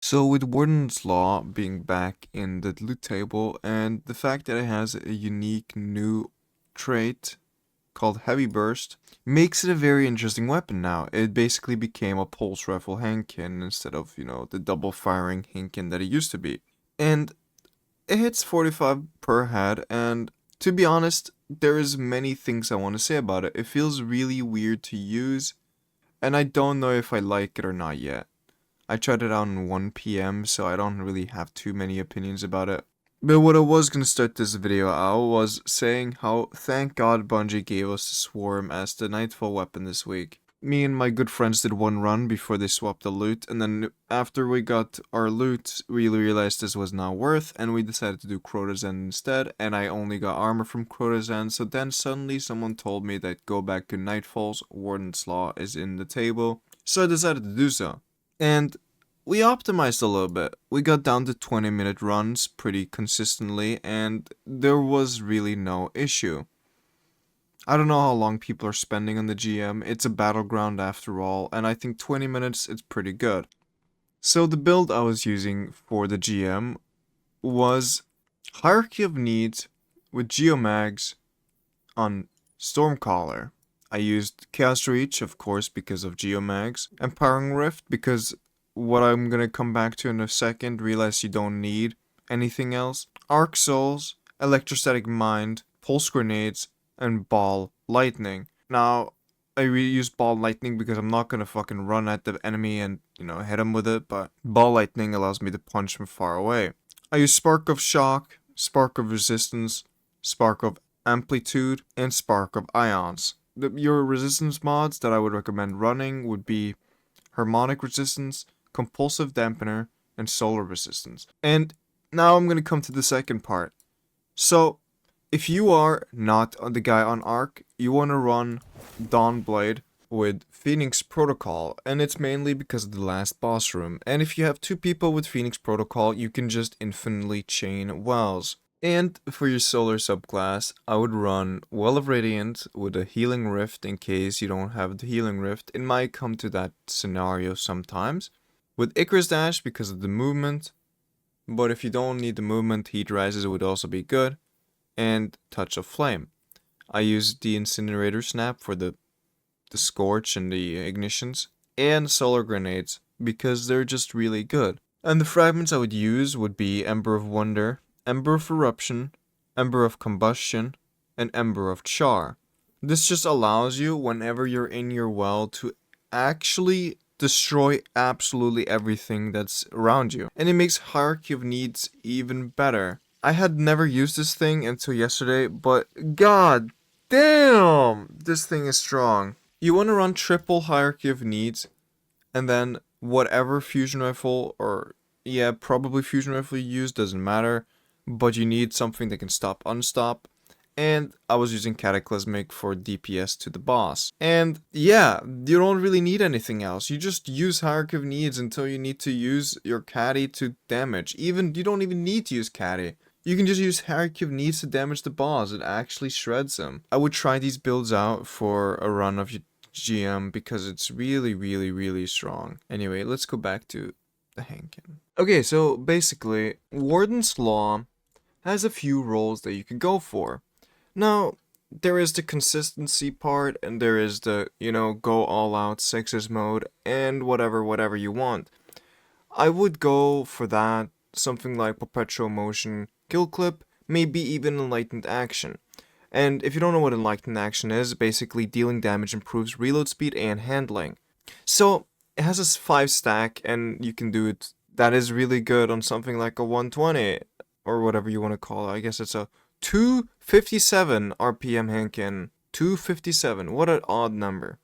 So with Warden's Law being back in the loot table and the fact that it has a unique new trait called Heavy Burst makes it a very interesting weapon now. It basically became a pulse rifle handkin instead of, the double firing handkin that it used to be. And it hits 45 per head, and to be honest, there is many things I want to say about it. It feels really weird to use, and I don't know if I like it or not yet. I tried it out on 1 p.m., so I don't really have too many opinions about it. But what I was gonna start this video out was saying how thank God Bungie gave us the Swarm as the Nightfall weapon this week. Me and my good friends did one run before they swapped the loot, and then after we got our loot, we realized this was not worth, and we decided to do Crota's End instead, and I only got armor from Crota's End, so then suddenly someone told me that go back to Nightfalls, Warden's Law is in the table, so I decided to do so. And we optimized a little bit. We got down to 20-minute runs pretty consistently, and there was really no issue. I don't know how long people are spending on the GM. It's a battleground after all, and I think 20 minutes is pretty good. So the build I was using for the GM was Hierarchy of Needs with Geomags on Stormcaller. I used Chaos Reach, of course, because of Geomags, Empowering Rift because what I'm gonna come back to in a second, realize you don't need anything else. Arc Souls, Electrostatic Mind, Pulse Grenades, and Ball Lightning. Now, I use Ball Lightning because I'm not gonna fucking run at the enemy and, hit him with it, but Ball Lightning allows me to punch from far away. I use Spark of Shock, Spark of Resistance, Spark of Amplitude, and Spark of Ions. Your resistance mods that I would recommend running would be Harmonic Resistance, Compulsive Dampener, and Solar Resistance. And now I'm going to come to the second part. So, if you are not the guy on Arc, you want to run Dawnblade with Phoenix Protocol, and it's mainly because of the last boss room. And if you have two people with Phoenix Protocol, you can just infinitely chain wells. And for your solar subclass, I would run Well of Radiant with a Healing Rift in case you don't have the Healing Rift. It might come to that scenario sometimes. With Icarus Dash because of the movement, but if you don't need the movement, Heat Rises would also be good. And Touch of Flame. I use the Incinerator Snap for the Scorch and the Ignitions, and Solar Grenades because they're just really good. And the fragments I would use would be Ember of Wonder, Ember of Eruption, Ember of Combustion, and Ember of Char. This just allows you, whenever you're in your well, to actually destroy absolutely everything that's around you. And it makes Hierarchy of Needs even better. I had never used this thing until yesterday, but god damn, this thing is strong. You want to run triple Hierarchy of Needs, and then whatever fusion rifle, or yeah, probably fusion rifle you use, doesn't matter, but you need something that can stop unstop. And I was using Cataclysmic for DPS to the boss. And yeah, you don't really need anything else. You just use Hierarchy of Needs until you need to use your Caddy to damage. You don't even need to use Caddy. You can just use Hierarchy of Needs to damage the boss. It actually shreds them. I would try these builds out for a run of GM because it's really, really, really strong. Anyway, let's go back to the Hankin. Okay, so basically, Warden's Law has a few roles that you could go for. Now, there is the consistency part, and there is the, go all out sexist mode, and whatever you want. I would go for that, something like Perpetual Motion, Kill Clip, maybe even Enlightened Action. And if you don't know what Enlightened Action is, basically dealing damage improves reload speed and handling. So, it has a 5 stack, and you can do it. That is really good on something like a 120, or whatever you want to call it. I guess it's a 257 RPM Hankin. 257. What an odd number.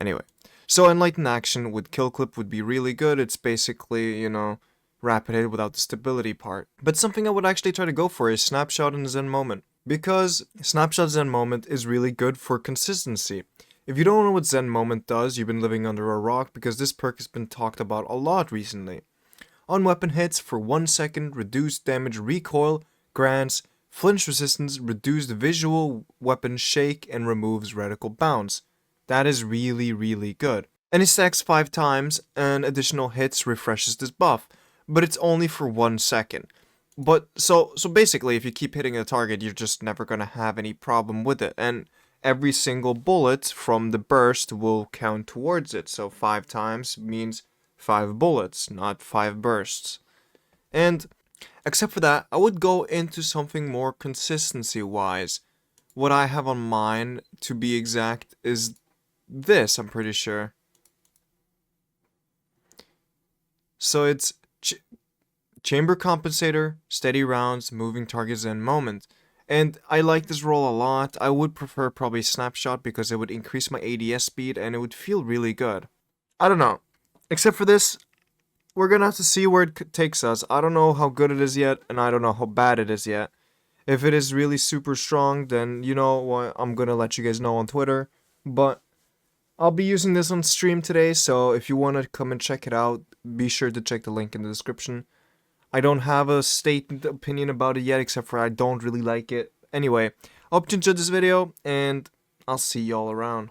Anyway, so Enlightened Action with Kill Clip would be really good. It's basically, rapid hit without the stability part. But something I would actually try to go for is Snapshot and Zen Moment. Because Snapshot Zen Moment is really good for consistency. If you don't know what Zen Moment does, you've been living under a rock because this perk has been talked about a lot recently. On weapon hits, for 1 second, reduced damage recoil grants flinch resistance, reduced visual weapon shake, and removes reticle bounce. That is really, really good. And it stacks 5 times, and additional hits refreshes this buff. but it's only for 1 second. But so basically, if you keep hitting the target, you're just never gonna have any problem with it. And every single bullet from the burst will count towards it. So 5 times means 5 bullets, not 5 bursts. And except for that, I would go into something more consistency-wise. What I have on mine, to be exact, is this, I'm pretty sure. So it's chamber compensator, steady rounds, moving targets in moment. And I like this roll a lot. I would prefer probably snapshot because it would increase my ADS speed and it would feel really good. I don't know. Except for this, we're gonna have to see where it takes us. I don't know how good it is yet, and I don't know how bad it is yet. If it is really super strong, then you know what, I'm gonna let you guys know on Twitter. But I'll be using this on stream today, so if you want to come and check it out, be sure to check the link in the description. I don't have a statement opinion about it yet, except for I don't really like it. Anyway, I hope you enjoyed this video, and I'll see y'all around.